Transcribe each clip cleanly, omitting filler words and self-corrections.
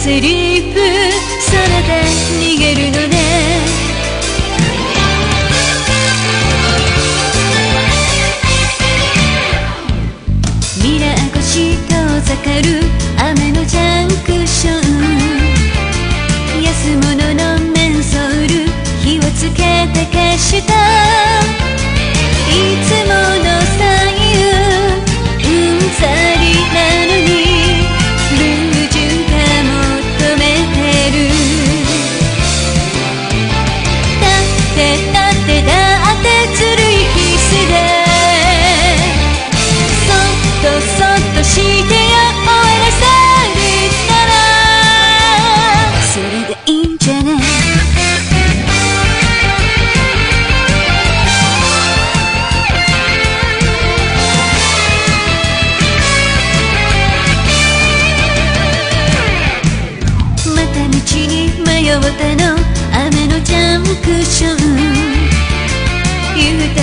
セリフ、それで逃げるのね。ミラー越し遠ざかる雨のジャンクション、安物のメンソール火をつけて消した。いつもの左右うんざりなのにルージュが求めてる。だってだってだってずるいキスでそっとしてよ終わらせるならそれでいいんじゃね。また道に迷ったの雨のジャンクション、油断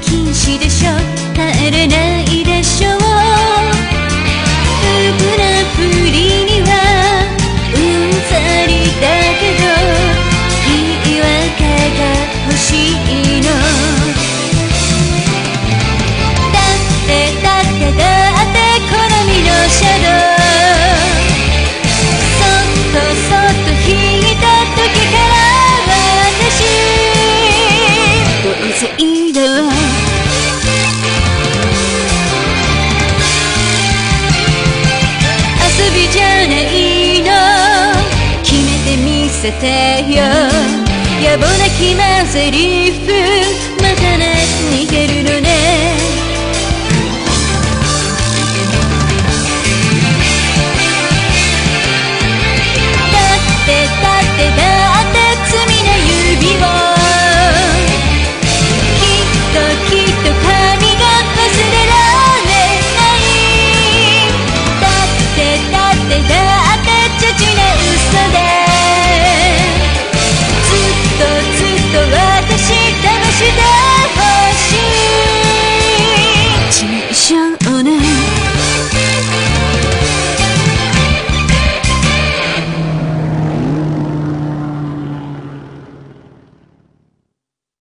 禁止でしょ、帰れないでしょう。無垢なふりにはうんざりだけど言い訳が欲しいの。だってだってだって好みのシャドウそっと引いた時から私どうせいいだわ。遊びじゃないの決めてみせてよ。野暮な気まずリフまたね逃げるの